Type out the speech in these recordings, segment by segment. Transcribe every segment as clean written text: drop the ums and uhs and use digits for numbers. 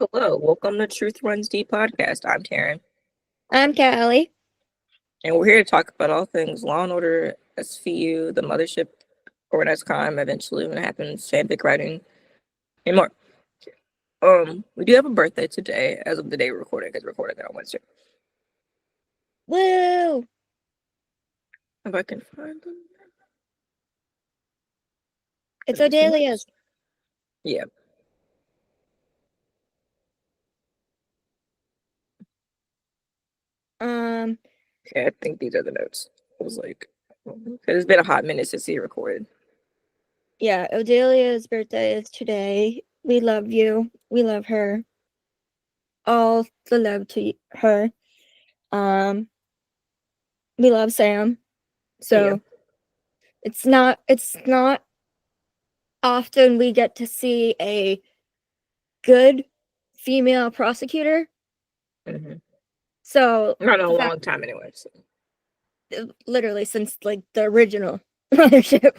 Hello, welcome to Truth Runs Deep podcast. I'm Terryn, I'm Kalli. and we're here to talk about all things Law and Order, SVU, the Mothership, organized crime, eventually when it happens, fanfic writing, and more. We do have a birthday today, as of the day we're recording, because we're recording it on Wednesday. Woo! If I can find them. It's Odelia's. Yeah. Okay, I think these are the notes. It was like, because it's been a hot minute since he recorded. Yeah, Odelia's birthday is today. We love you. We love her. All the love to her. We love Sam. So it's not often we get to see a good female prosecutor. Mm-hmm. So Not in a long time anyway. So. Literally since like the original mothership.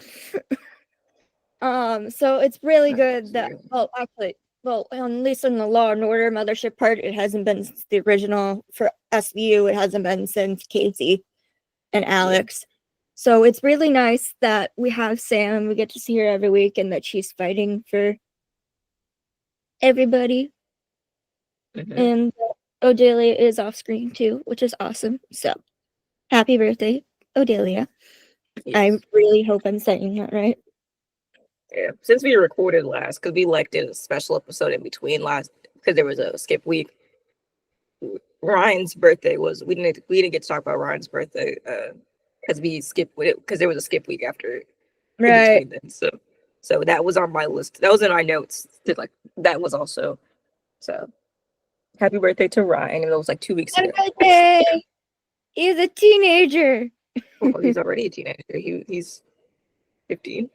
So it's really good that at least in the Law and Order Mothership part, it hasn't been since the original. For SVU, it hasn't been since Casey and Alex. Yeah. So it's really nice that we have Sam. We get to see her every week, and that she's fighting for everybody. Mm-hmm. And Odelia is off screen too, which is awesome. So happy birthday, Odelia. Yes. I really hope I'm saying that right. Yeah, since we recorded last, because we did a special episode in between last, because there was a skip week. Ryan's birthday was we didn't get to talk about Ryan's birthday because we skipped with it because there was a skip week after, right? Then. So that was on my list. That was in our notes. That was also so. Happy birthday to Ryan! And it was like 2 weeks ago. Happy birthday! He's a teenager. Oh, he's already a teenager. He's 15.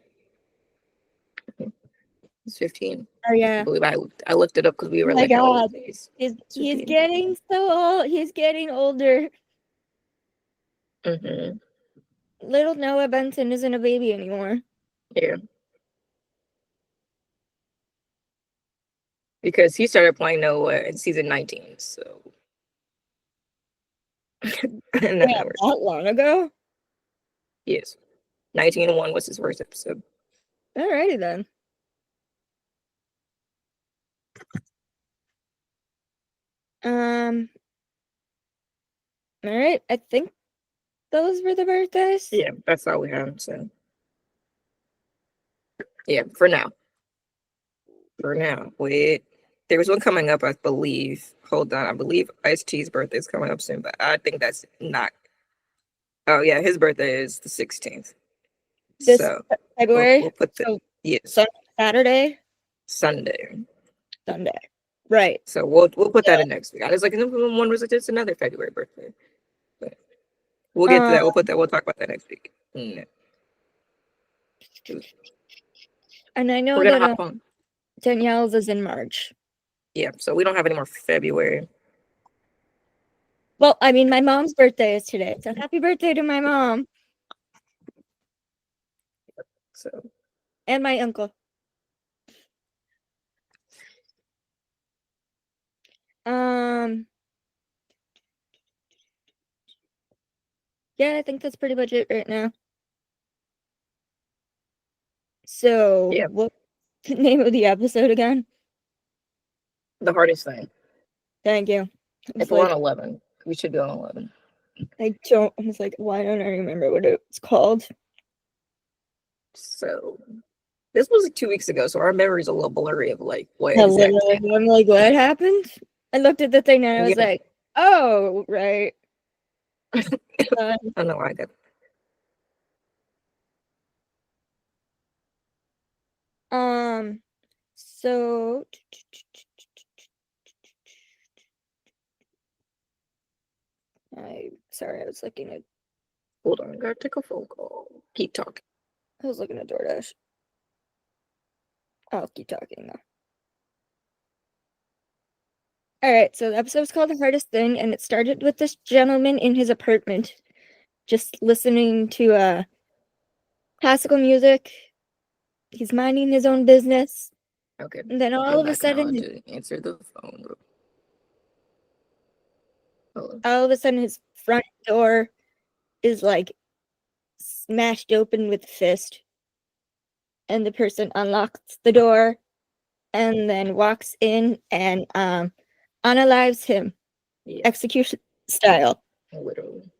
He's 15. Oh yeah. I believe I looked it up because we were my like, God. He's getting so old. He's getting older. Mm-hmm. Little Noah Benson isn't a baby anymore. Yeah. Because he started playing Noah in season 19, so. That long ago? Yes. 1901 was his first episode. Alrighty then. Alright, I think those were the birthdays. Yeah, that's all we have, so. Yeah, for now. Wait. There was one coming up, I believe. Hold on, I believe Ice-T's birthday is coming up soon, but I think that's not. Oh, yeah, his birthday is the 16th. So February? We'll put the, yes. Saturday? Sunday. Right. So we'll put that in next week. I was like, one was like, it's another February birthday. But we'll get to that. We'll talk about that next week. And I know that Danielle's is in March. Yeah, so we don't have any more February. Well, I mean, my mom's birthday is today, so happy birthday to my mom. So. And my uncle. Yeah, I think that's pretty much it right now. So, what's the name of the episode again? The Hardest Thing. Thank you. It's on 11. We should be on 11. I was like, why don't I remember what it's called? So, this was like 2 weeks ago, so our memory's a little blurry of like what exactly happened. I'm like, what happened? I looked at the thing and I was like, oh, right. I don't know why I got. So sorry, I was looking at. Hold on, I gotta take a phone call. Keep talking. I was looking at DoorDash. I'll keep talking now. All right, so the episode's called The Hardest Thing, and it started with this gentleman in his apartment just listening to classical music. He's minding his own business. Okay. And then all I'm of a back now. sudden, To answer the phone. Hello. all of a sudden, his front door is like smashed open with a fist, and the person unlocks the door and then walks in and unalives him, Yeah, execution style. literally.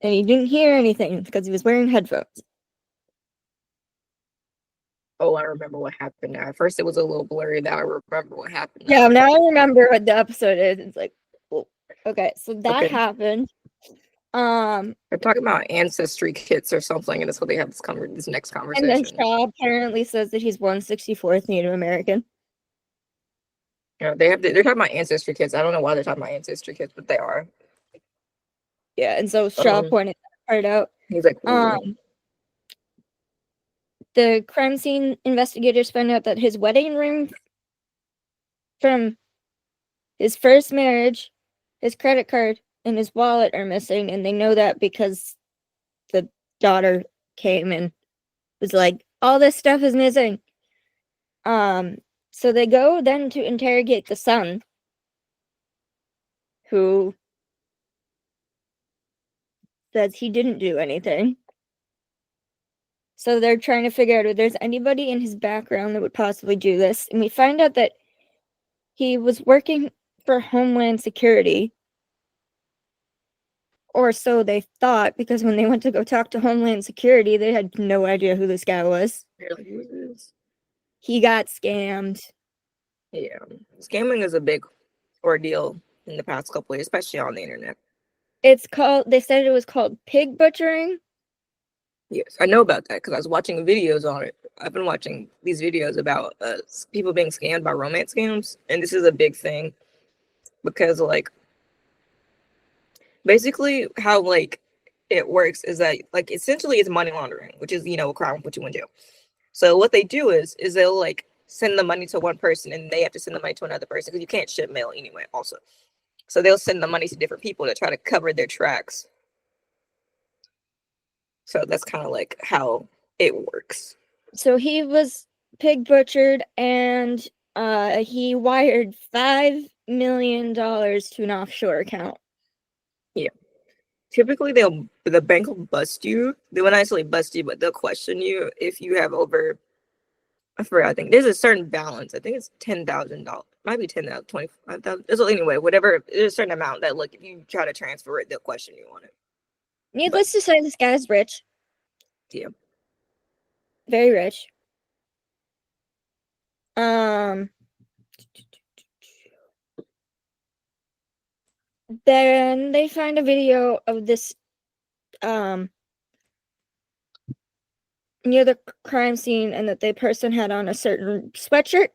And he didn't hear anything because he was wearing headphones. Oh, I remember what happened now. At first, it was a little blurry. Now I remember what happened. Yeah, now I remember what the episode is. It's like, oh, okay, so that Okay. happened. They're talking about ancestry kits or something, and that's what they have this next And then conversation. Shaw apparently says that he's 164th Native American. Yeah, they're talking about ancestry kits. I don't know why they're talking about ancestry kits, but they are. Yeah, and so Shaw pointed that part out. He's like, the crime scene investigators found out that his wedding ring from his first marriage, his credit card, and his wallet are missing, and they know that because the daughter came and was like, all this stuff is missing. So they go then to interrogate the son, who says he didn't do anything. So they're trying to figure out if there's anybody in his background that would possibly do this. And we find out that he was working for Homeland Security. Or so they thought, because when they went to go talk to Homeland Security, they had no idea who this guy was. He got scammed. Yeah, scamming is a big ordeal in the past couple of years, especially on the internet. They said it was called pig butchering. Yes, I know about that because I was watching videos on it. I've been watching these videos about people being scammed by romance scams, and this is a big thing because, like, basically how like it works is that like essentially it's money laundering, which is a crime will put you in jail. So what they do is they'll like send the money to one person and they have to send the money to another person because you can't ship mail anyway. Also, so they'll send the money to different people to try to cover their tracks. So that's kind of like how it works. So he was pig butchered, and he wired $5 million to an offshore account. Yeah. Typically, the bank will bust you. They won't actually bust you, but they'll question you if you have over. I forgot. I think there's a certain balance. I think it's $10,000. Might be 10,000, 25,000. So anyway, whatever. There's a certain amount that look if you try to transfer it, they'll question you on it. Needless to say, this guy's rich. Yeah. Very rich. Then they find a video of this near the crime scene, and that the person had on a certain sweatshirt.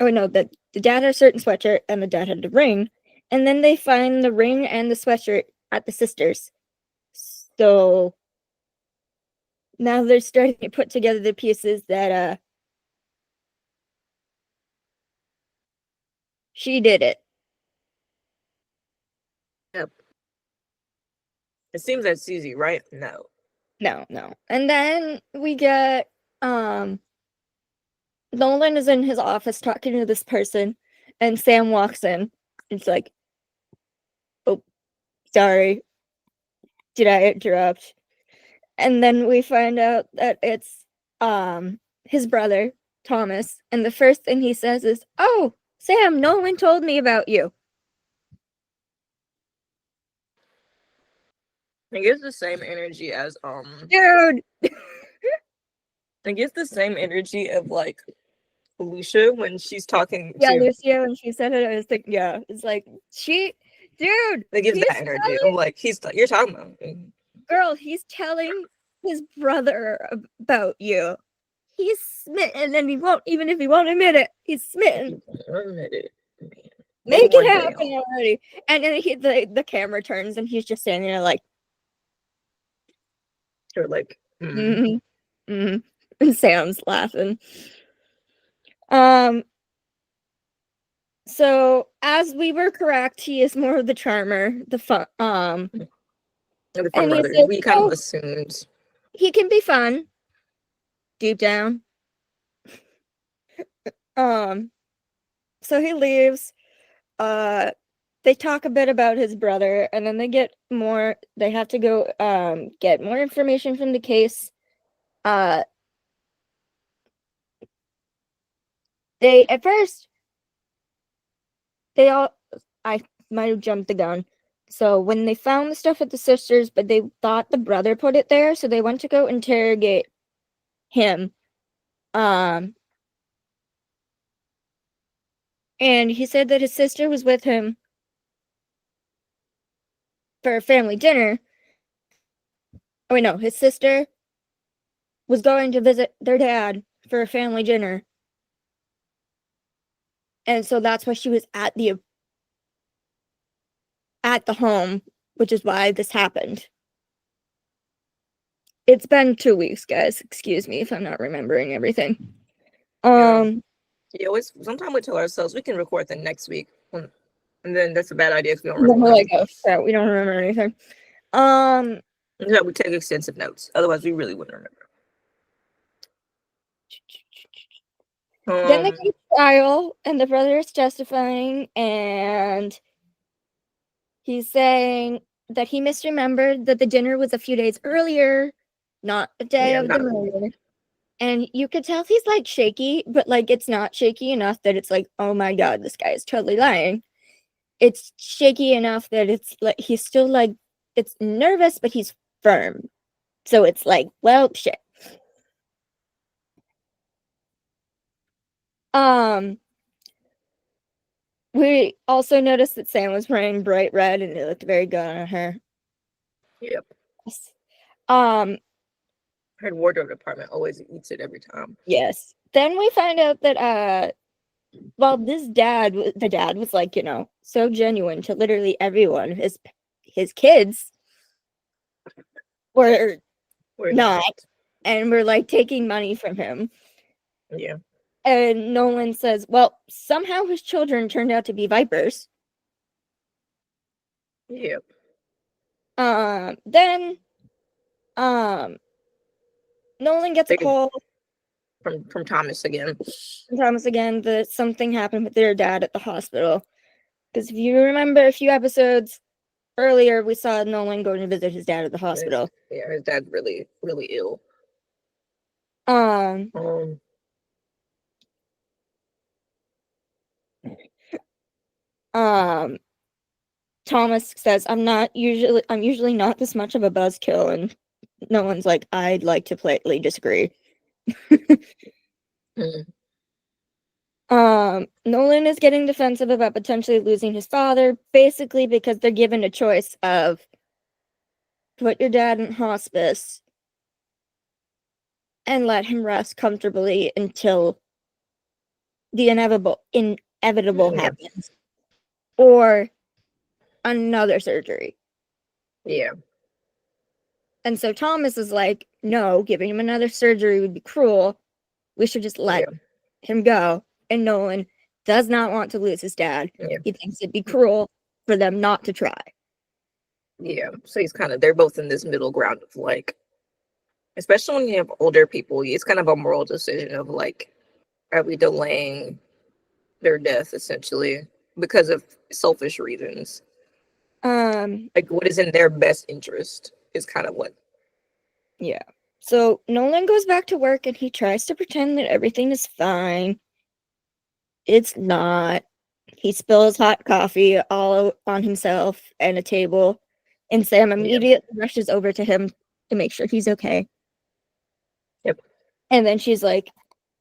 Oh no, that the dad had a certain sweatshirt and the dad had the ring. And then they find the ring and the sweatshirt at the sisters. So now they're starting to put together the pieces that she did it. Yep. It seems that's easy, right? No. No. And then we get Nolan is in his office talking to this person, and Sam walks in. It's like, oh, sorry. Did I interrupt? And then we find out that it's his brother, Thomas, and the first thing he says is, "Oh, Sam, no one told me about you." It gives the same energy as Dude. it gives the same energy of like Lucia when she's talking Yeah, to. Lucia, when she said it, I was thinking, yeah, it's like dude, It gives that energy. I'm like, you're talking about girl, he's telling his brother about you. He's smitten, and he won't, even if he won't admit it, he's smitten. admit it. Make it happen already. And then the camera turns and he's just standing there like, or like, and Sam's laughing. So as we were correct, he is more of the charmer, the fun. the fun And he brother. says, We kind of assumed he can be fun deep down. So he leaves. They talk a bit about his brother, and then they have to go get more information from the case. They at first they all I might have jumped the gun. So when they found the stuff at the sisters, but they thought the brother put it there, so they went to go interrogate him. Um and he said that his sister was with him for a family dinner. Oh wait, no, his sister was going to visit their dad for a family dinner. And so that's why she was at the home, which is why this happened. It's been 2 weeks, guys. Excuse me if I'm not remembering everything. Yeah. Yeah, always sometimes we tell ourselves we can record the next week. And then that's a bad idea because we don't Then we're remember. like, oh crap, we don't remember anything. Yeah, we take extensive notes. Otherwise, we really wouldn't remember. Then they go to trial, and the brother is testifying, and he's saying that he misremembered that the dinner was a few days earlier, not the day Yeah, of the murder. And you could tell he's like shaky, but like it's not shaky enough that it's like, oh my god, this guy is totally lying. It's shaky enough that it's like he's still like it's nervous, but he's firm. So it's like, well, shit. Um, we also noticed that Sam was wearing bright red and it looked very good on her. Yep. Yes. Um, Her wardrobe department always eats it every time. yes. Then we find out that well, the dad was like, so genuine to literally everyone. His kids were We're not, not. and were like taking money from him. Yeah. And Nolan says, well, somehow his children turned out to be vipers. Yep. Then Nolan gets a call from Thomas again. from Thomas again that something happened with their dad at the hospital. Because if you remember a few episodes earlier, we saw Nolan going to visit his dad at the hospital. His dad's really, really ill. Um, Thomas says, I'm usually not this much of a buzzkill, and Nolan's like, I'd like to politely disagree. Nolan is getting defensive about potentially losing his father, basically because they're given a choice of put your dad in hospice and let him rest comfortably until the inevitable happens, or another surgery. Yeah. And so Thomas is like, no, giving him another surgery would be cruel. We should just let him go. And Nolan does not want to lose his dad. Yeah. He thinks it'd be cruel for them not to try. Yeah. So they're both in this middle ground of like, especially when you have older people, it's kind of a moral decision of like, are we delaying their death essentially because of selfish reasons? Like what is in their best interest is kind of what. Yeah. So Nolan goes back to work and he tries to pretend that everything is fine. It's not. He spills hot coffee all on himself and a table, and Sam immediately rushes over to him to make sure he's okay. Yep. And then she's like,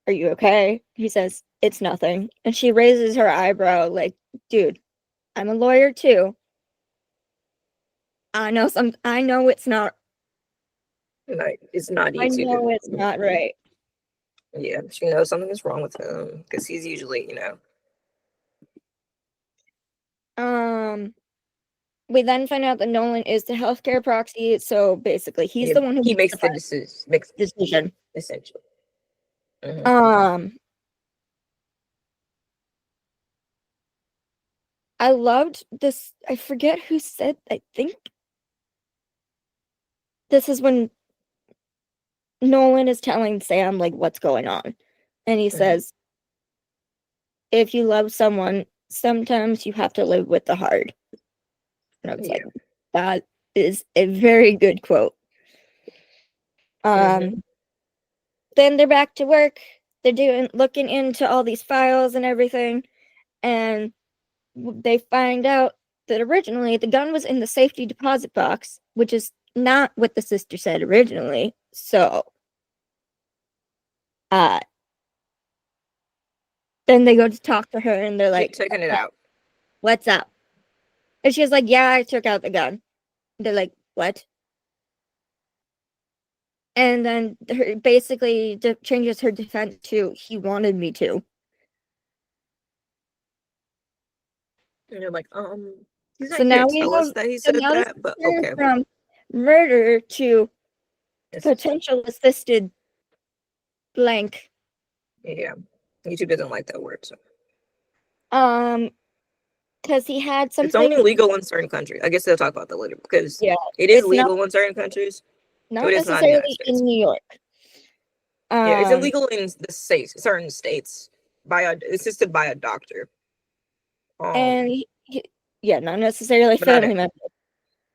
are you okay? He says, it's nothing. And she raises her eyebrow like, dude, I'm a lawyer too. I know it's not. Like it's not I easy know to. it's not right. Yeah, she knows something is wrong with him because he's usually, We then find out that Nolan is the healthcare proxy, so basically he's the one who he makes the decision. Essentially. I loved this. I forget who said. I think this is when Nolan is telling Sam like what's going on, and he says, if you love someone, sometimes you have to live with the hard. And I was like, that is a very good quote. Then they're back to work. They're looking into all these files and everything, and they find out that originally the gun was in the safety deposit box, which is not what the sister said originally. So, then they go to talk to her, and they're like, taking it out. "What's up?" And she's like, "Yeah, I took out the gun." They're like, "What?" And then her basically changes her defense to, "He wanted me to." And you're like, he's not So here now to we tell us have that he so said now that, but okay. from murder to potential assisted blank. Yeah, YouTube doesn't like that word. So because he had something. it's only legal in certain countries. I guess they'll talk about that later because it is legal in certain countries. Not necessarily in New York. Yeah, it's illegal in the states, certain states, assisted by a doctor. And not necessarily family member.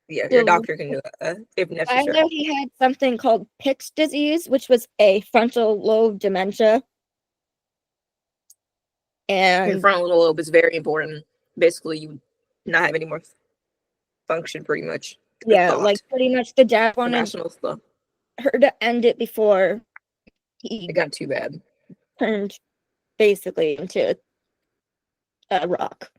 Yeah, your doctor can do that if necessary. I know he had something called Pick's disease, which was a frontal lobe dementia. And frontal lobe is very important. Basically, you not have any more function, pretty much. Yeah, like pretty much the dad wanted her to end it before it got too bad. Turned basically into a rock.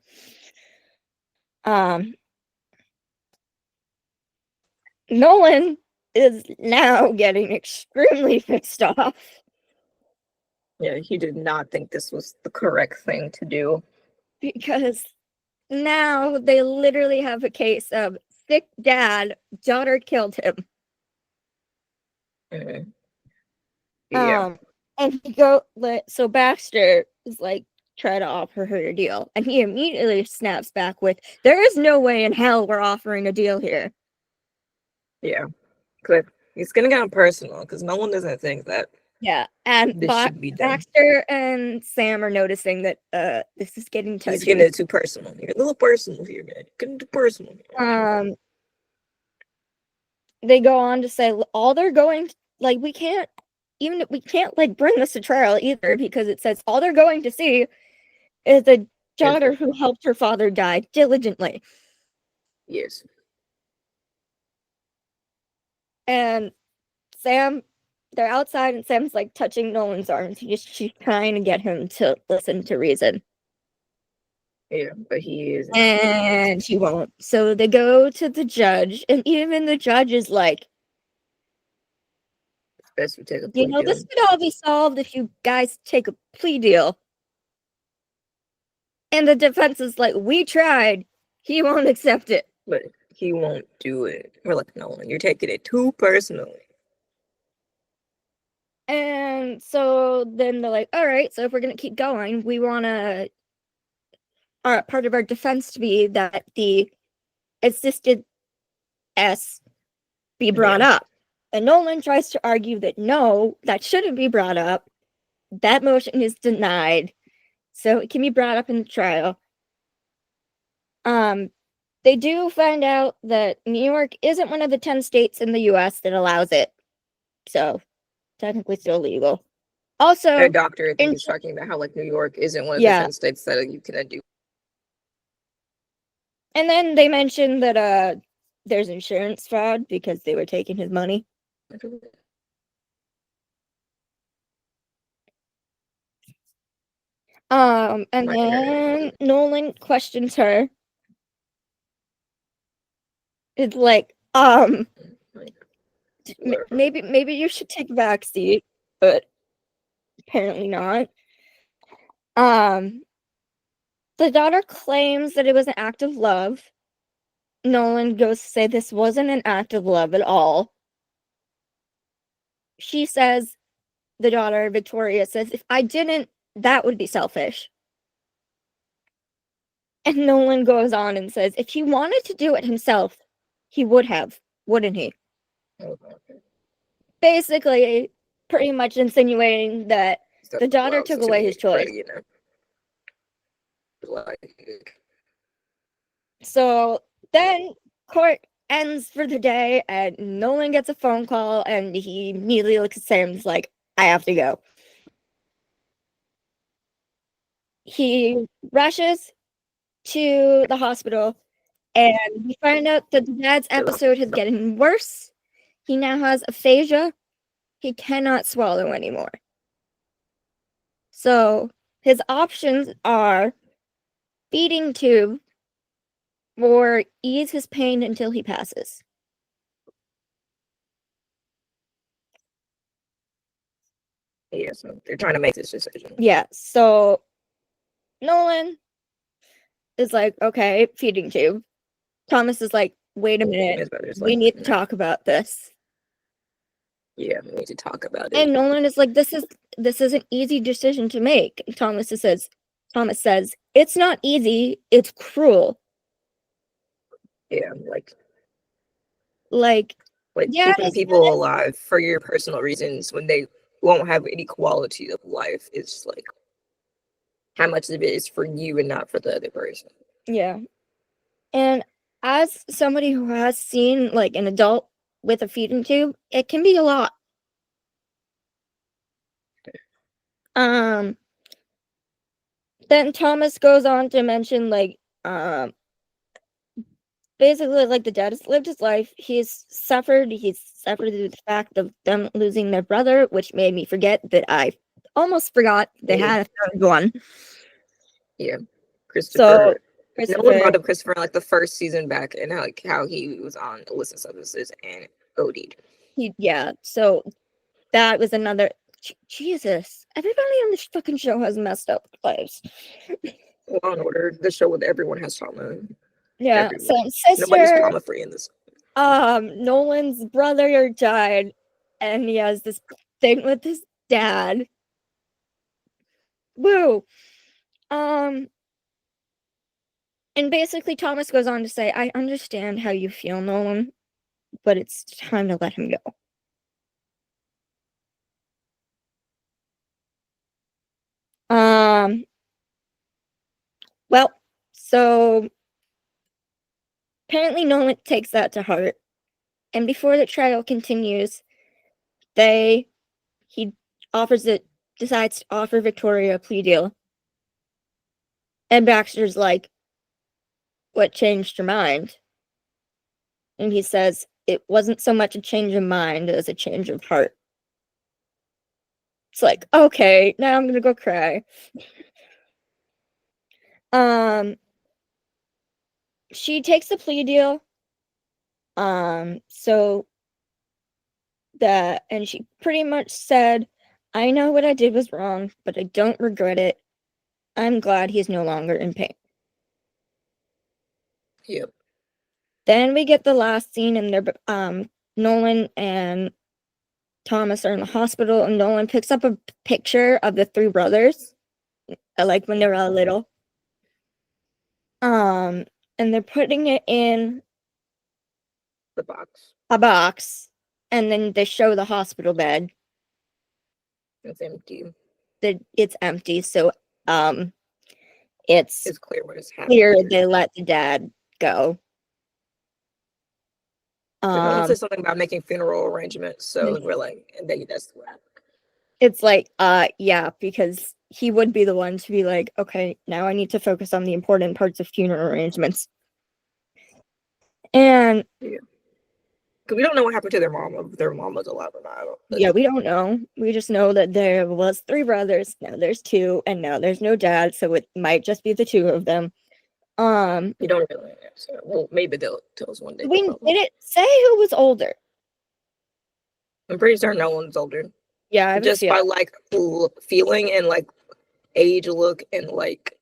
Nolan is now getting extremely pissed off. Yeah, he did not think this was the correct thing to do. Because now they literally have a case of sick dad, daughter killed him. Yeah. And so Baxter is like, try to offer her a deal. And he immediately snaps back with, there is no way in hell we're offering a deal here. Yeah. It's going to get personal because no one doesn't think that. Yeah. And Baxter and Sam are noticing that this is getting touchy. He's getting too personal. You're a little personal here, man. Getting too personal. They go on to say all they're going we can't bring this to trial either, because it says all they're going to see is a daughter who helped her father die diligently. Yes. And Sam, they're outside, and Sam's like touching Nolan's arms. She's trying to get him to listen to reason. Yeah, but he is. And he won't. So they go to the judge, and even the judge is like, best we take a plea deal. This could all be solved if you guys take a plea deal. And the defense is like, we tried. He won't accept it. But he won't do it. We're like, no, you're taking it too personally. And so then they're like, all right, so if we're going to keep going, we want part of our defense to be that the assisted S be brought up. And Nolan tries to argue that no, that shouldn't be brought up. That motion is denied. So it can be brought up in the trial. They do find out that New York isn't one of the 10 states in the US that allows it. So technically still legal. Also, our doctor, I think, is talking about how New York isn't one of the 10 states that you can do. And then they mentioned that there's insurance fraud because they were taking his money. And then Nolan questions her. It's like, maybe you should take a back seat, but apparently not. The daughter claims that it was an act of love. Nolan goes to say this wasn't an act of love at all. She says, the daughter, Victoria, says, if I didn't, that would be selfish. And Nolan goes on and says, if he wanted to do it himself, he would have, wouldn't he? Basically, pretty much insinuating that the daughter took away his choice. like So then court ends for the day, and Nolan gets a phone call, and he immediately looks at Sam and is like, I have to go. He rushes to the hospital, and we find out that the dad's episode is getting worse. He now has aphasia. He cannot swallow anymore. So his options are feeding tube or ease his pain until he passes. yeah, so they're trying to make this decision. Yeah, so Nolan is like, okay, feeding tube. Thomas is like, wait a minute, His brother's we like, need to "No." talk about this. Yeah, we need to talk about it. And Nolan is like, this is an easy decision to make. And Thomas says, it's not easy, it's cruel. Yeah, Like, yeah, keeping people alive for your personal reasons when they won't have any quality of life is like how much of it is for you and not for the other person. yeah. And as somebody who has seen like an adult with a feeding tube, it can be a lot. Then Thomas goes on to mention like basically like the dad has lived his life. He's suffered the fact of them losing their brother, which made me forget that I almost forgot they had a third one. Yeah. Christopher. So No one brought up Christopher in like the first season back and how he was on illicit substances and OD'd. So that was another Jesus. Everybody on this fucking show has messed up lives. Law and Order, the show where everyone has trauma. Yeah. Everyone. So sister, nobody's trauma free in this. Nolan's brother died, and he has this thing with his dad. Woo. And basically Thomas goes on to say, I understand how you feel, Nolan, but it's time to let him go. Well, so apparently Nolan takes that to heart. And before the trial continues, he decides to offer Victoria a plea deal. And Baxter's like, what changed your mind? And he says, it wasn't so much a change of mind as a change of heart. It's like, okay, now I'm gonna go cry. She takes the plea deal. And she pretty much said, I know what I did was wrong, but I don't regret it. I'm glad he's no longer in pain. Yep. Then we get the last scene, and Nolan and Thomas are in the hospital, and Nolan picks up a picture of the three brothers, like when they were all little. And they're putting it in a box, and then they show the hospital bed. It's empty. It's empty, so it's clear what is happening. Clear they let the dad go. Nolan said something about making funeral arrangements, so we're like, and then that's what happened. It's like, yeah, because he would be the one to be like, okay, now I need to focus on the important parts of funeral arrangements. And yeah, because we don't know what happened to their mom. If their mom was alive or not. Yeah, we don't know. We just know that there was three brothers. Now there's two, and now there's no dad, so it might just be the two of them. We don't really know. Well, maybe they'll tell us one day. We didn't say who was older. I'm pretty sure no one's older. Yeah, just by like feeling and like age, look, and like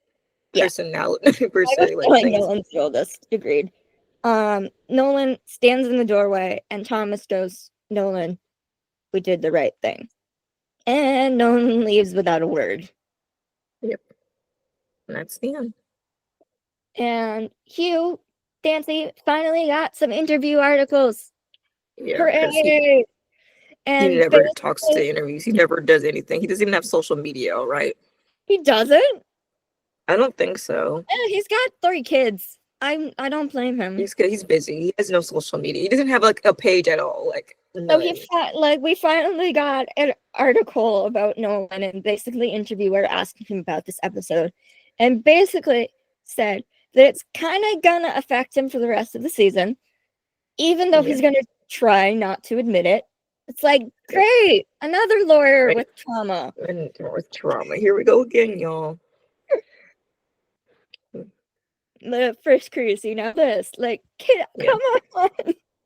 personality per se. Like Nolan's the oldest. Agreed. Nolan stands in the doorway, and Thomas goes, Nolan, we did the right thing. And Nolan leaves without a word. Yep. And that's the end. And Hugh Dancy finally got some interview articles. Yeah. Hooray! And he never talks to interviews. He never does anything. He doesn't even have social media, right? He doesn't? I don't think so. He's got 3 kids. I don't blame him. He's good. He's busy. He has no social media. He doesn't have like a page at all. Like So none. we finally got an article about Nolan and basically interviewer asking him about this episode, and basically said that it's kind of gonna affect him for the rest of the season, even though he's gonna try not to admit it. It's like, great, another lawyer with trauma. And with trauma. Here we go again, y'all. The first cruise, you know this. Like, kid, come on.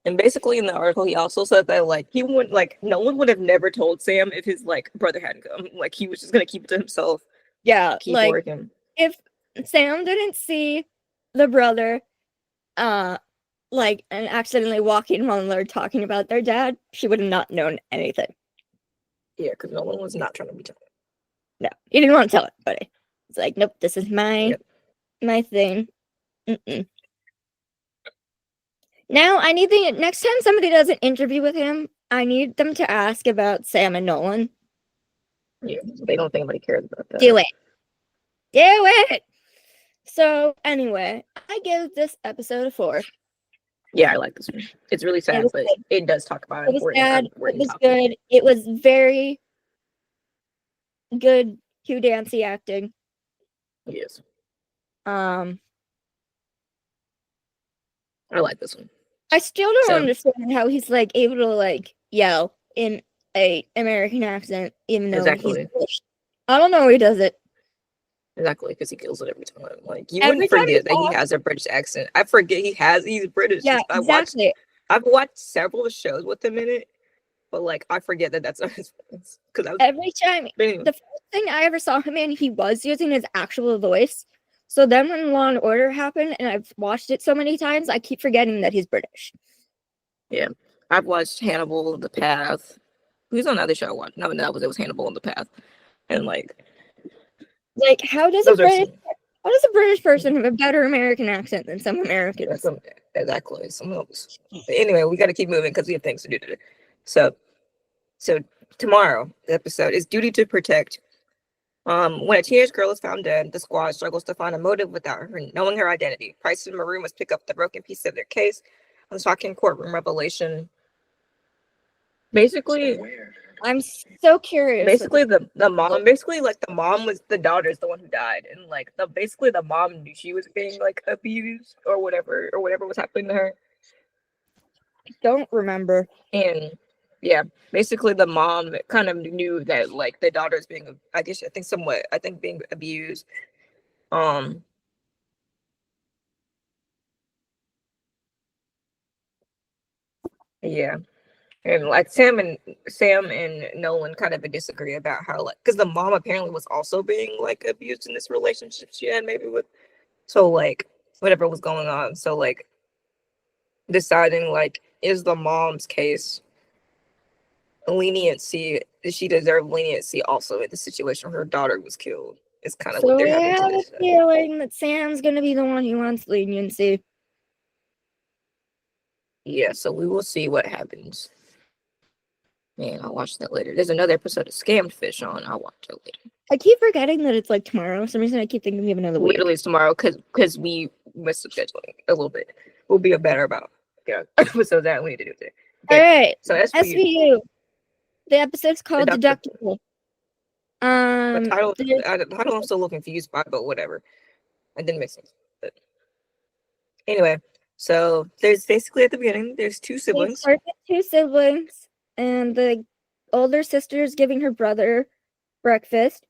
And basically in the article, he also said that like he wouldn't like no one would have never told Sam if his like brother hadn't come. Like he was just gonna keep it to himself. Yeah, Keep like working. if Sam didn't see the brother, like and accidentally walking while they're talking about their dad, she would have not known anything. Yeah, because no one was not trying to be told. No, he didn't want to tell anybody. It's like, nope, this is my thing. Now I need the next time somebody does an interview with him, I need them to ask about Sam and Nolan. Yeah, they don't think anybody cares about that. Do it. So anyway, I give this episode a 4. Yeah, I like this one. It's really sad, but it does talk about it. It was sad. It was good. It was very good Hugh Dancy acting. Yes. I like this one. I still don't understand how he's like able to like yell in a American accent, even though he's English. I don't know how he does it. Exactly, because he kills it every time. Like you wouldn't forget that he has a British accent. I forget he's British. Yeah, exactly. I've watched several shows with him in it, but like I forget that that's not his voice. Because every time the first thing I ever saw him in, he was using his actual voice. So then when Law and Order happened, and I've watched it so many times, I keep forgetting that he's British. Yeah, I've watched Hannibal, The Path. Who's on another show I watched? No, it was Hannibal and The Path, and like how does a British person have a better American accent than some Americans? Exactly. Anyway, we got to keep moving because we have things to do today. So tomorrow the episode is Duty to Protect. When a teenage girl is found dead, the squad struggles to find a motive without her knowing her identity. Price and Maroon must pick up the broken pieces of their case. A shocking courtroom revelation. Basically, I'm so curious. Basically, the mom, the mom was the daughter's the one who died, and like the mom knew she was being like abused or whatever was happening to her. I don't remember. And yeah, basically the mom kind of knew that like the daughter's being, being abused. Yeah. And like Sam and Nolan kind of disagree about how like because the mom apparently was also being like abused in this relationship she had maybe with like whatever was going on. So like deciding like is the mom's case leniency, does she deserve leniency also in the situation where her daughter was killed? Is kind of what they're having to decide. I have a feeling that Sam's gonna be the one who wants leniency. Yeah, so we will see what happens. Man, I'll watch that later. There's another episode of Scammed Fish on. I'll watch it later. I keep forgetting that it's like tomorrow. For some reason I keep thinking we have another week. Literally it's tomorrow because we missed the scheduling a little bit. We'll be better about episodes that we need to do today. Okay. All right. So SVU. The episode's called Deductible. The title I'm still a little confused by, but whatever. It didn't make sense. But anyway, so there's basically at the beginning, there's 2 siblings. And the older sister is giving her brother breakfast.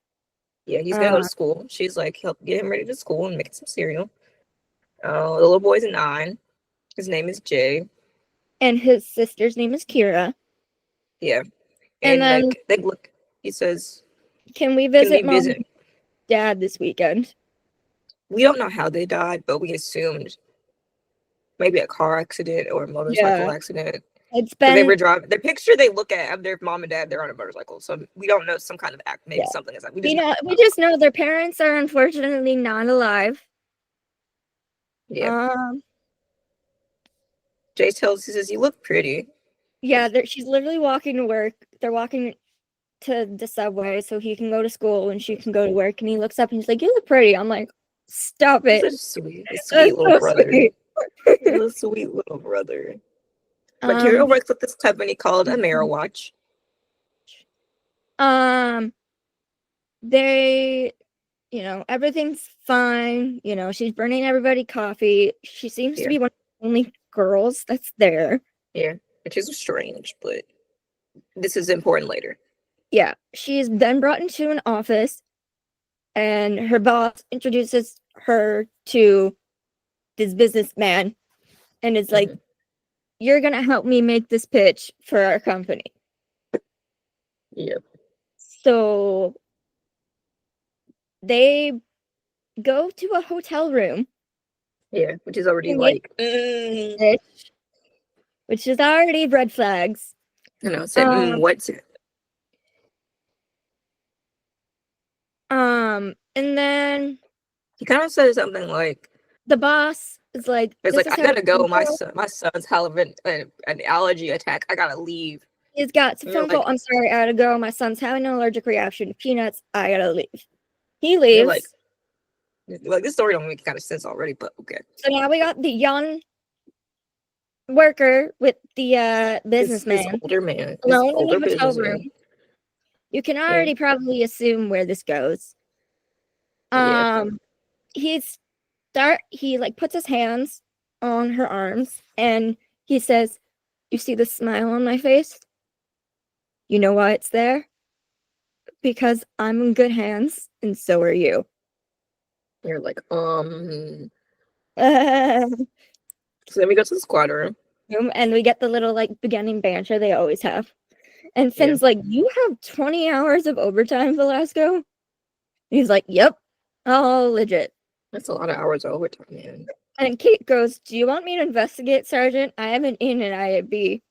Yeah, he's gonna go to school. She's like, help get him ready to school and make some cereal. The little boy's 9. His name is Jay. And his sister's name is Kira. Yeah. And then like, he says, can we visit Mom and Dad this weekend? We don't know how they died, but we assumed maybe a car accident or a motorcycle accident. It's been they were driving. The picture they look at of their mom and dad, they're on a motorcycle. So we don't know, some kind of act, maybe something is like we just know their parents are unfortunately not alive. Yeah. Jay he says, you look pretty. Yeah, she's literally walking to work. They're walking to the subway so he can go to school and she can go to work. And he looks up and he's like, you look pretty. I'm like, Stop He's it. a sweet That's little so brother. sweet. He's a sweet little brother. But Kira works with this company called Ameriwatch. They, everything's fine. She's burning everybody coffee. She seems to be one of the only girls that's there. Yeah, which is strange, but this is important later. Yeah, she's then brought into an office, and her boss introduces her to this businessman, and is like, "You're gonna help me make this pitch for our company." Yep. So they go to a hotel room. Yeah, which is already like, which is already red flags. Said, what's it? And then He kind of said something like, the boss is like, "It's like I gotta go. My son's having an allergy attack. I gotta leave." He's got some phone call. I'm sorry, I gotta go. My son's having an allergic reaction to peanuts. I gotta leave. He leaves. Like this story don't make kind of sense already, but okay. So now we got the young worker with the businessman. This older man. Alone in the hotel room. You can already probably assume where this goes. He like puts his hands on her arms and he says, "You see the smile on my face? You know why it's there? Because I'm in good hands, and so are you." You're like, So then we go to the squad room. And we get the little like beginning banter they always have. And Finn's like, "You have 20 hours of overtime, Velasco?" He's like, "Yep. Oh, legit." That's a lot of hours of overtime, man. And Kate goes, "Do you want me to investigate, Sergeant? I have an in and I at B."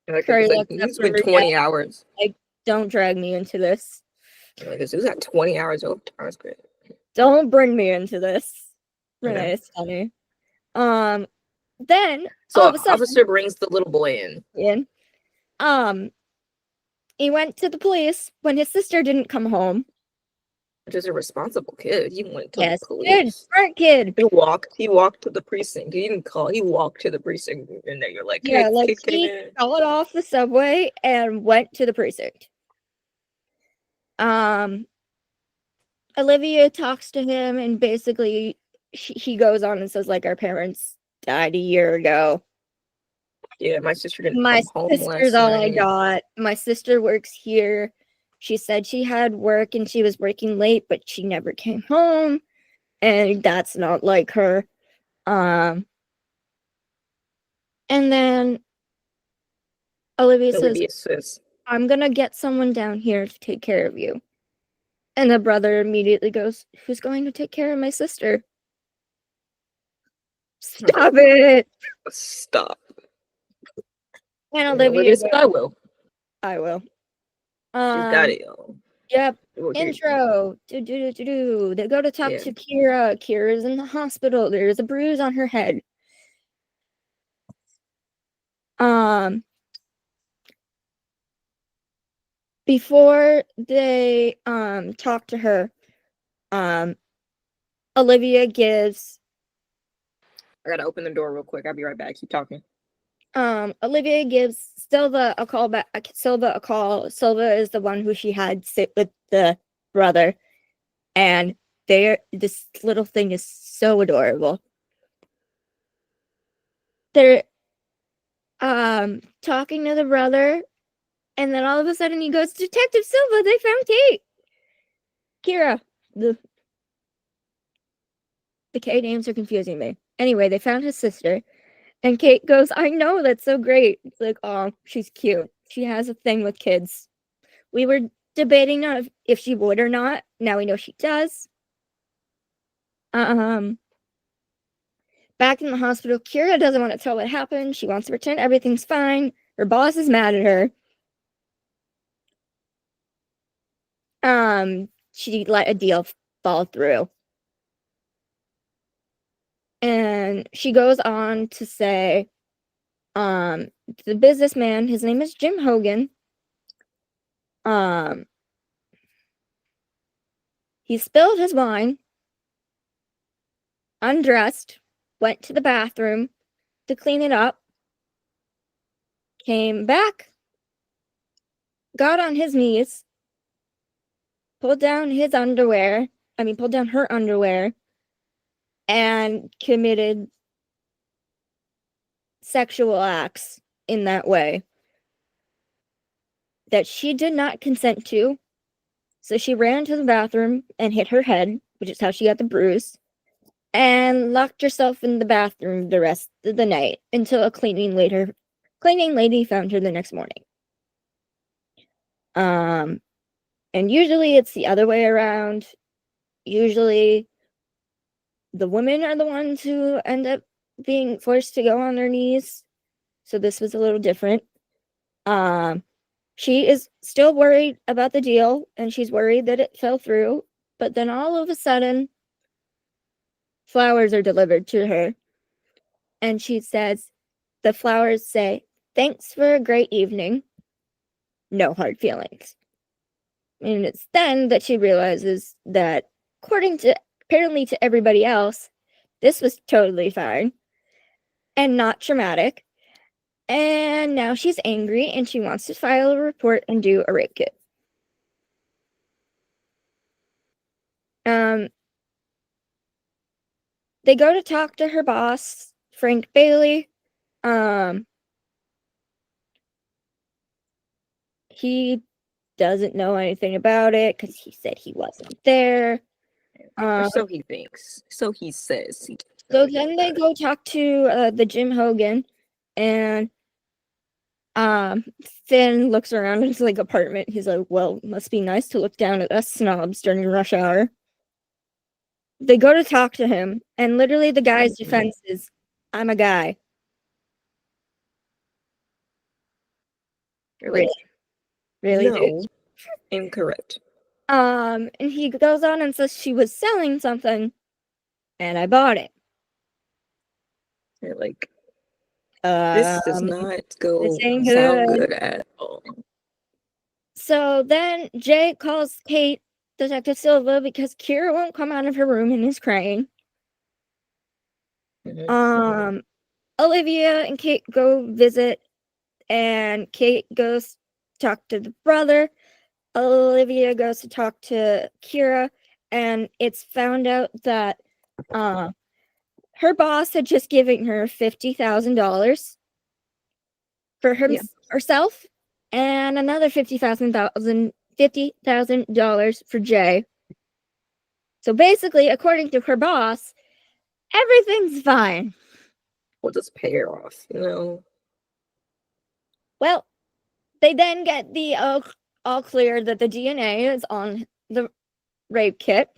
You spent 20 hours. Like, don't drag me into this. Like, this is at 20 hours overtime. That's great. Don't bring me into this. Renee, it's funny. Then all of a sudden, officer brings the little boy in. He went to the police when his sister didn't come home. Which is a responsible kid. He went to the police. Good, smart kid. He walked to the precinct. He didn't call. He walked to the precinct, and then you're like, he got off the subway and went to the precinct. Olivia talks to him, and basically he goes on and says, like, our parents died a year ago. Yeah, my sister didn't come home sister's all I got. My sister works here. She said she had work and she was working late, but she never came home, and that's not like her. And then Olivia says, "I'm gonna get someone down here to take care of you." And the brother immediately goes, "Who's going to take care of my sister?" Stop it. Stop. And Olivia said, "I will. I will." She's got it, y'all. Yep. Intro. They go to talk to Kira. Kira's in the hospital. There's a bruise on her head. Before they talk to her, Olivia gives. I gotta open the door real quick. I'll be right back. Keep talking. Olivia gives Silva a call back. Silva a call. Silva is the one who she had sit with the brother, and this little thing is so adorable. They're talking to the brother, and then all of a sudden he goes, "Detective Silva, they found Kate." Kira. The K names are confusing me. Anyway, they found his sister. And Kate goes, "I know, that's so great." It's like, oh, she's cute. She has a thing with kids. We were debating if she would or not. Now we know she does. Back in the hospital, Kira doesn't want to tell what happened. She wants to pretend everything's fine. Her boss is mad at her. She let a deal fall through. And she goes on to say, the businessman, his name is Jim Hogan. He spilled his wine undressed, went to the bathroom to clean it up, came back, got on his knees, pulled down her underwear, and committed sexual acts in that way that she did not consent to. So she ran to the bathroom and hit her head, which is how she got the bruise, and locked herself in the bathroom the rest of the night until a cleaning lady found her the next morning. And usually it's the other way around. Usually the women are the ones who end up being forced to go on their knees. So this was a little different. She is still worried about the deal, and she's worried that it fell through. But then all of a sudden, flowers are delivered to her. And she says, the flowers say, "Thanks for a great evening. No hard feelings." And it's then that she realizes that, apparently to everybody else, this was totally fine and not traumatic. And now she's angry and she wants to file a report and do a rape kit. They go to talk to her boss, Frank Bailey. He doesn't know anything about it because he said he wasn't there. Or so he thinks. So he says. So then they go talk to the Jim Hogan, and Finn looks around his like apartment. He's like, "Well, must be nice to look down at us snobs during rush hour." They go to talk to him, and literally the guy's defense is, "I'm a guy." Really? Really? No. Incorrect. And he goes on and says she was selling something, and I bought it. They're like, this does not sound good at all. So then Jay calls Kate, Detective Silva, because Kira won't come out of her room and is crying. Mm-hmm. Olivia and Kate go visit, and Kate goes to talk to the brother. Olivia goes to talk to Kira, and it's found out that her boss had just given her $50,000 for herself, and another $50,000 for Jay. So basically, according to her boss, everything's fine. We'll just pay her off, you know? Well, they then get the all clear that the DNA is on the rape kit.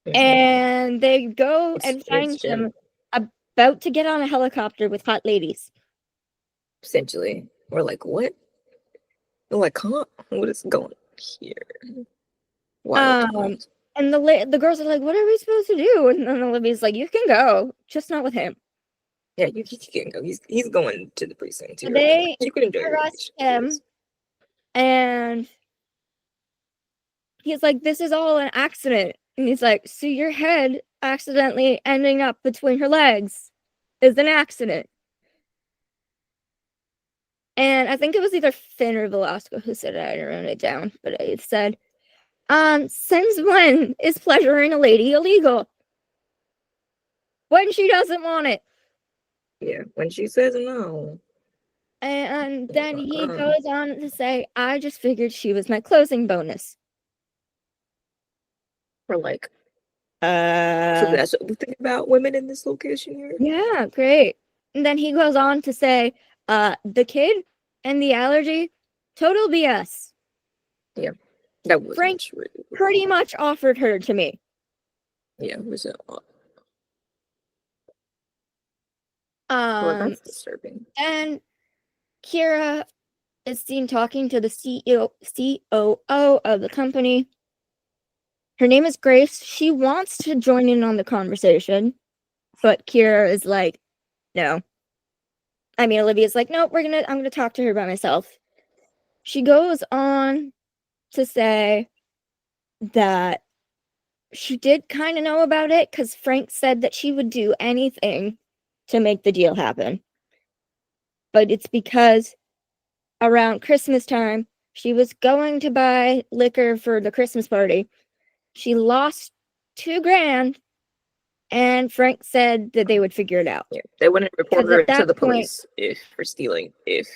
Mm-hmm. And they go and find him about to get on a helicopter with hot ladies. Essentially. We're like, what? We're like, huh? What is going here? Wild. And the girls are like, what are we supposed to do? And then Olivia's like, you can go, just not with him. Yeah, you can go. He's going to the precinct. They arrest him, and he's like, this is all an accident. And he's like, so your head accidentally ending up between her legs is an accident. And I think it was either Finn or Velasco who said it. I didn't write it down, but it said, since when is pleasuring a lady illegal? When she doesn't want it. Yeah, when she says no. And then he goes on to say, I just figured she was my closing bonus. We're like, so that's what we think about women in this location here? Yeah, great. And then he goes on to say, the kid and the allergy, total BS. Yeah, that was Frank pretty much offered her to me. Yeah, it was well, that's disturbing. And Kira is seen talking to the COO of the company. Her name is Grace. She wants to join in on the conversation, but Kira is like, no. I mean, Olivia's like, no, I'm gonna talk to her by myself. She goes on to say that she did kind of know about it because Frank said that she would do anything to make the deal happen. But it's because around Christmas time, she was going to buy liquor for the Christmas party. She lost $2,000, and Frank said that they would figure it out. Yeah, they wouldn't report Because her at that to the point- police if for stealing. If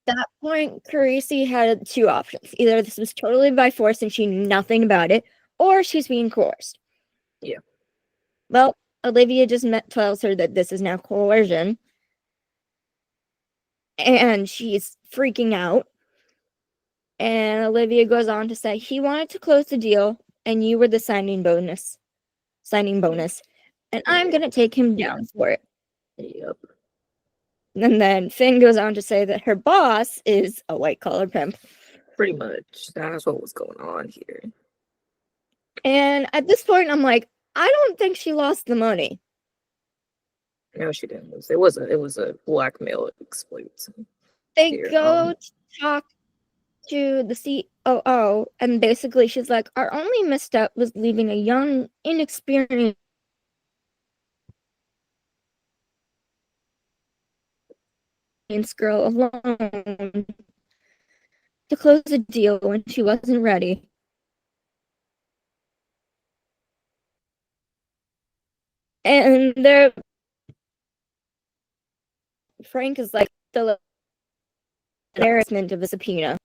that point, Carisi had two options. Either this was totally by force and she knew nothing about it, or she's being coerced. Yeah. Well, Olivia just tells her that this is now coercion. And she's freaking out. And Olivia goes on to say, he wanted to close the deal, and you were the signing bonus. And I'm going to take him down for it. Yep. And then Finn goes on to say that her boss is a white-collar pimp. Pretty much. That's what was going on here. And at this point, I'm like, I don't think she lost the money. No, she didn't lose. It was a blackmail exploit. They go to talk to the COO, and basically she's like, our only misstep was leaving a young, inexperienced girl alone to close a deal when she wasn't ready. And Frank is like the embarrassment of a subpoena.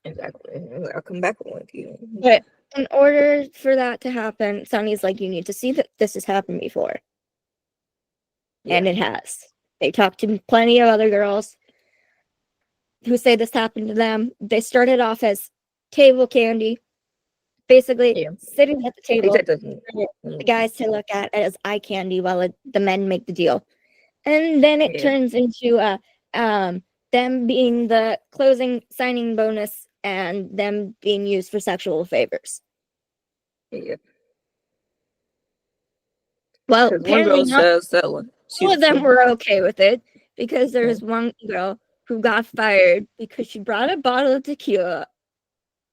Exactly. I'll come back with you. But in order for that to happen, Sonny's like, you need to see that this has happened before. Yeah. And it has. They talked to plenty of other girls who say this happened to them. They started off as table candy, basically sitting at the table for the guys to look at as eye candy while the men make the deal. And then it turns into them being the closing signing bonus and them being used for sexual favors. Yeah. Well, apparently not all of them were okay with it, because there's one girl who got fired because she brought a bottle of tequila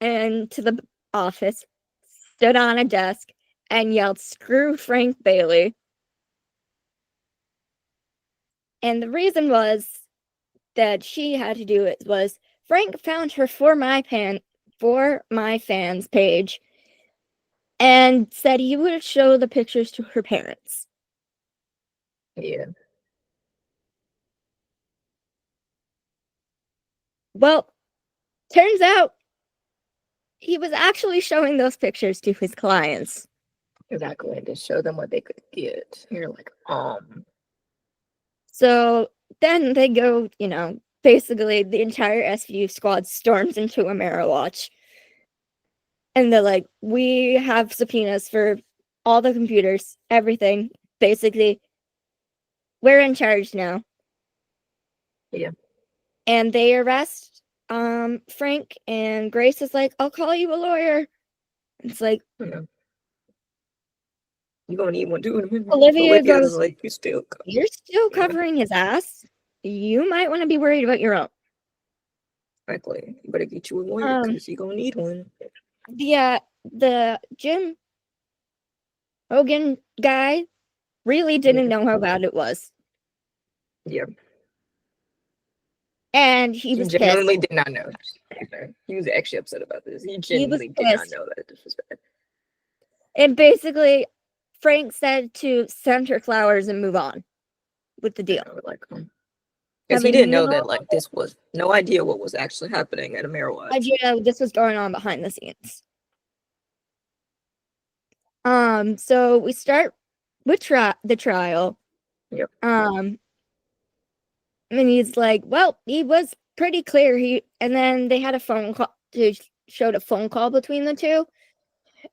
into the office, stood on a desk, and yelled, "Screw Frank Bailey." And the reason was that she had to do it was Frank found her For My Fans page and said he would show the pictures to her parents. Yeah. Well, turns out he was actually showing those pictures to his clients. Exactly, to show them what they could get. You're like, So then they go, basically the entire SVU squad storms into AmeriWatch. And they're like, we have subpoenas for all the computers, everything. Basically, we're in charge now. Yeah. And they arrest Frank, and Grace is like, I'll call you a lawyer. It's like, you're gonna need one too. Olivia goes, like, you're still covering his ass. You might want to be worried about your own. Exactly. You better get you a lawyer because you're gonna need one. The Jim Hogan guy really didn't know how bad it was. Yeah. And he was genuinely pissed. Did not know. He was actually upset about this. He genuinely did not know that this was bad. And basically, Frank said to send her flowers and move on with the deal. Because he didn't know that, this was no idea what was actually happening at AmeriWatch. Idea this was going on behind the scenes. So we start with the trial. Yep. And he's like, well, he was pretty clear. And then they had a phone call. Showed a phone call between the two.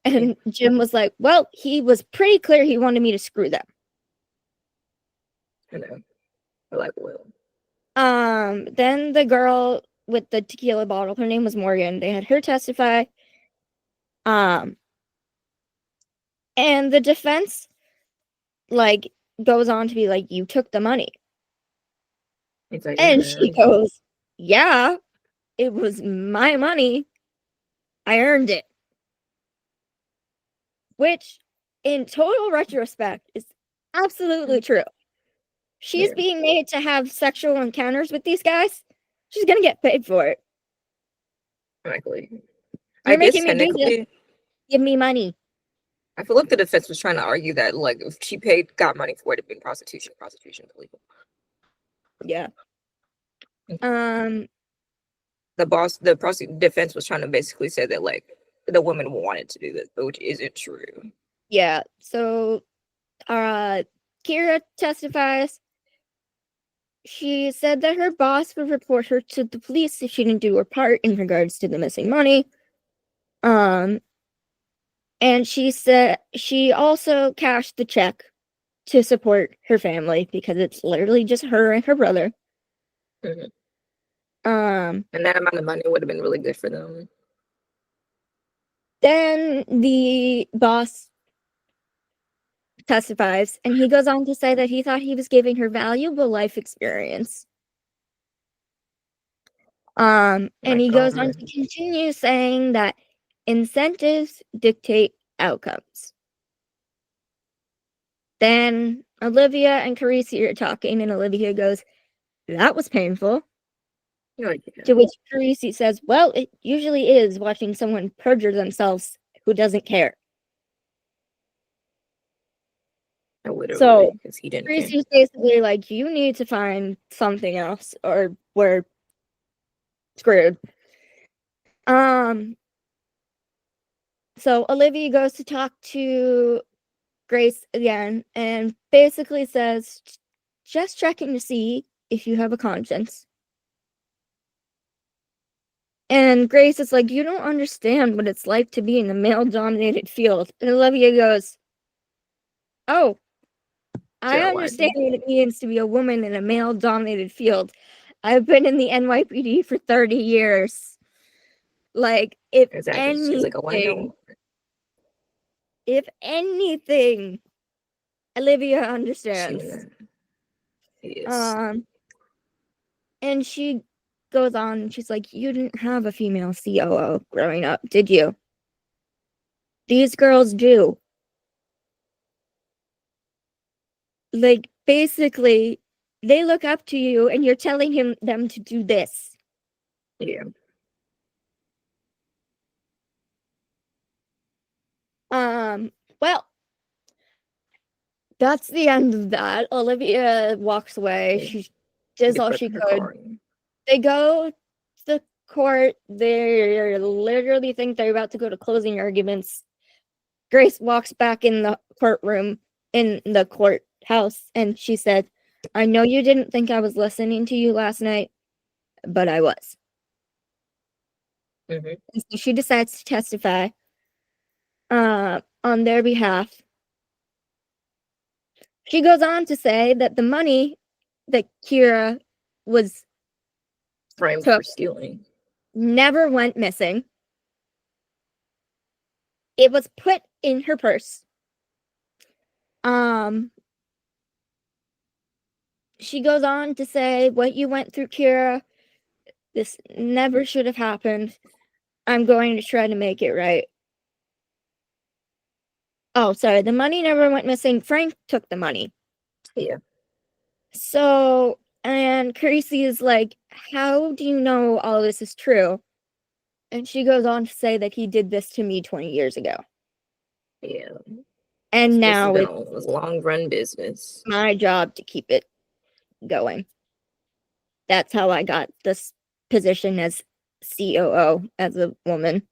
And Jim was like, well, he was pretty clear he wanted me to screw them. I know. I like Will. Then the girl with the tequila bottle, her name was Morgan. They had her testify. And the defense, goes on to be like, you took the money. Like, and she goes, yeah, it was my money. I earned it. which in total retrospect is absolutely true. She's Yeah. being made to have sexual encounters with these guys. She's gonna get paid for it. Exactly. I You're guess making me do this. technically, Give me money. I feel like the defense was trying to argue that like if she got money for it, it'd been prostitution. Prostitution is illegal. Yeah. Defense was trying to basically say that like the woman wanted to do this, but which isn't true. Yeah. So Kira testifies. She said that her boss would report her to the police if she didn't do her part in regards to the missing money. And she said she also cashed the check to support her family because it's literally just her and her brother. Mhm. Um, And that amount of money would have been really good for them. then the boss testifies, and he goes on to say that he thought he was giving her valuable life experience. And My he goes on God. to continue saying that incentives dictate outcomes. Then Olivia and Carisi are talking, and Olivia goes, "That was painful." You're like, yeah, To which Carisi says, "Well, it usually is watching someone perjure themselves who doesn't care." literally, So because he didn't care. Carisi's basically like, "You need to find something else, or we're screwed." So Olivia goes to talk to Grace again and basically says, "Just checking to see if you have a conscience." And Grace is like, "You don't understand what it's like to be in a male-dominated field." And Olivia goes, "Oh, I So what? understand what it means to be a woman in a male-dominated field. I've been in the NYPD for 30 years. Like, Exactly. She's like, oh, I know. if anything, Olivia She understands." is. Um, and she goes on and she's like, "You didn't have a female COO growing up, did you? These girls do." Like, basically, they look up to you and you're telling them to do this. Yeah. Well, that's the end of that. Olivia walks away. Yeah. She She does gets all put she in her could. car. They go to the court. They literally think they're about to go to closing arguments. Grace walks back in the courtroom, in the courthouse, and she said, "I know you didn't think I was listening to you last night, but I was." Mm-hmm. And so she decides to testify on their behalf. She goes on to say that the money that Kira was Framed took for stealing. never went missing. It was put in her purse. She goes on to say, "What you went through, Kira, this never should have happened. I'm going to try to make it right." Oh, sorry, the money never went missing. Frank took the money. Yeah. So, and Carisi is like, "How do you know all this is true?" And she goes on to say that he did this to me 20 years ago. Yeah. And So this has now been it's a long run business. my job to keep it going. That's how I got this position as COO as a woman.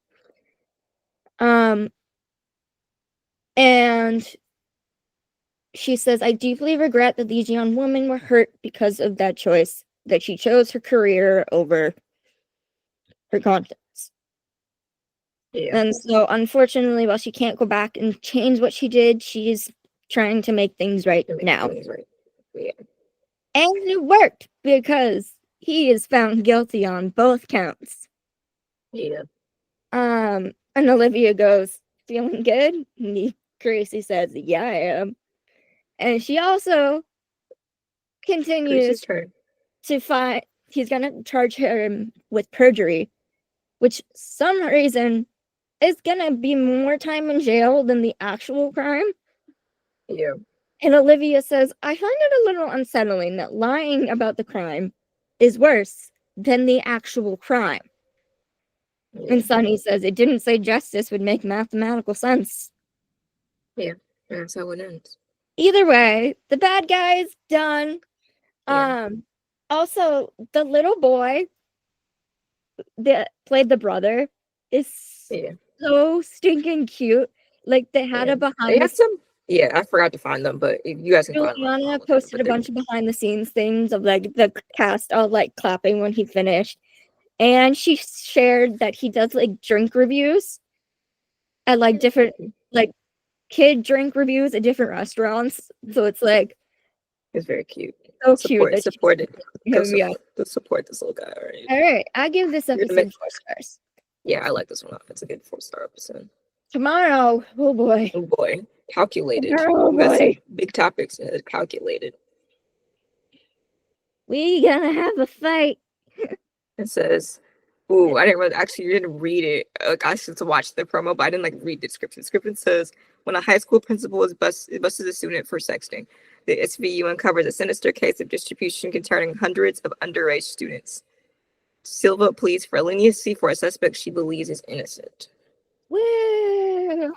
And she says, "I deeply regret that these young women were hurt because of that choice, that she chose her career over her conscience." Yeah. And so, unfortunately, while she can't go back and change what she did, she's trying to make things right To make now. things right. Yeah. And it worked because he is found guilty on both counts. Yeah. And Olivia goes, "Feeling good?" And Gracie says, "Yeah, I am." And she also Chrissy's continues turn. to find he's gonna charge him with perjury, which some reason is gonna be more time in jail than the actual crime. Yeah. And Olivia says, I find it a little unsettling that lying about the crime is worse than the actual crime. Yeah. And Sonny says, it didn't say justice would make mathematical sense. Yeah. That's how it ends. Either way, the bad guy's done. Yeah. Also, the little boy that played the brother is Yeah. so stinking cute. Like they had Yeah. a They behind the had some. Yeah, I forgot to find them, but you guys can find them. Juliana posted a bunch of behind the scenes things of like the cast all like clapping when he finished. And she shared that he does like drink reviews at like different like kid drink reviews at different restaurants. So it's like It's very cute. so cute that support it. Him, yeah. Support this little guy, right? All right, I give this episode 4 stars. Yeah, I like this one. It's a good 4-star episode. Tomorrow, oh boy. Oh boy, calculated. Oh We got boy. some big topics. Calculated. We gonna have a fight. It says, "Ooh, I didn't really actually. You didn't read it. I should watch the promo, but I didn't like read the description. The description says when a high school principal busted a student for sexting, the SVU uncovers a sinister case of distribution concerning hundreds of underage students. Silva pleads for leniency for a suspect she believes is innocent." Woo!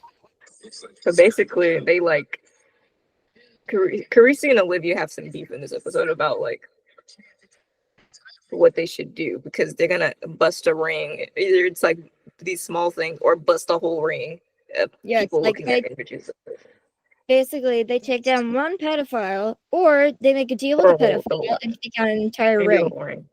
So basically, they like Carisi and Olivia have some beef in this episode about like what they should do because they're gonna bust a ring. Either it's like these small things or bust a whole ring. Yes, People like looking at images. basically they take down one pedophile, or they make a deal with a pedophile and take down an entire ring.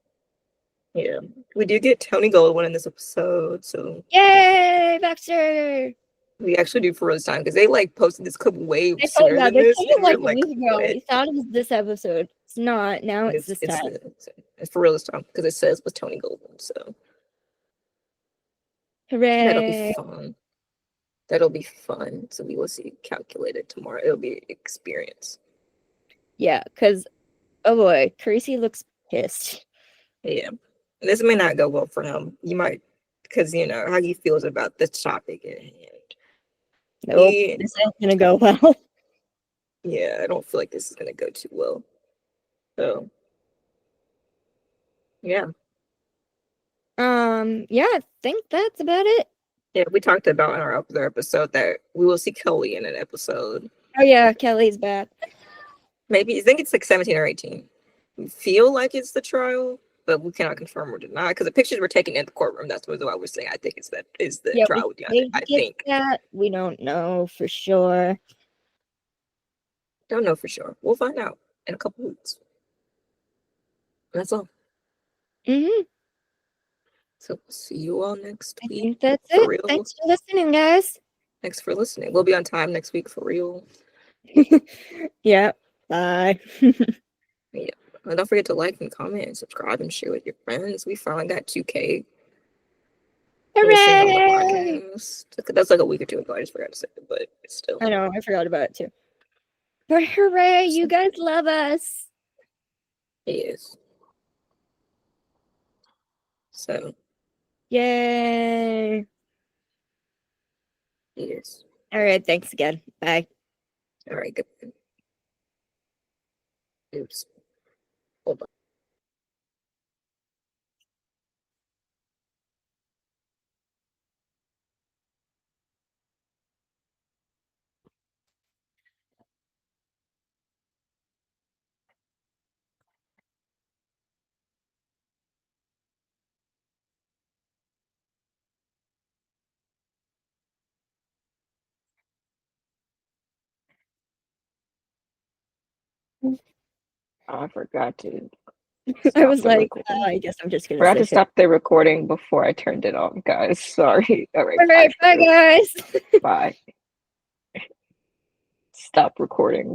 Yeah, we do get Tony Goldwyn in this episode, so yay, Baxter! We actually do for real this time because they like posted this clip way They sooner than this. Like a week ago. We thought it was this episode. It's not. Now it's this time. It's for real this time because it says with Tony Goldwyn. So hooray! That'll be fun. That'll be fun. So we will see Calculated tomorrow. It'll be an experience. Yeah, because oh boy, Carisi looks pissed. Yeah, this may not go well for him. You might, because you know how he feels about this topic at hand. Nope, this ain't gonna go well. Yeah, I don't feel like this is gonna go too well. So, yeah. Yeah, I think that's about it. Yeah, we talked about in our other episode that we will see Kelly in an episode. Oh yeah, Kelly's back. Maybe I think it's like 17 or 18. We feel like it's the trial, but we cannot confirm or deny because the pictures were taken in the courtroom. That's why we're saying I think it's the trial with DeAndre. I think that we don't know for sure. Don't know for sure. We'll find out in a couple weeks. That's all. So see you all next week. I think that's it. Real. Thanks for listening, guys. Thanks for listening. We'll be on time next week for real. Yeah. Bye. Yeah. And don't forget to like and comment and subscribe and share with your friends. We finally got 2K. Hooray! That's like a week or two ago. I just forgot to say it, but it's still. I know. I forgot about it too. But hooray! You guys love us. Yes. So. Yay! Yes. All right. Thanks again. Bye. All right. Good. Oops. Hold on. I forgot to. I was like, I guess I'm just gonna. I forgot to stop the recording before I turned it off, guys. Sorry. All right. Bye, guys. Bye. Stop recording.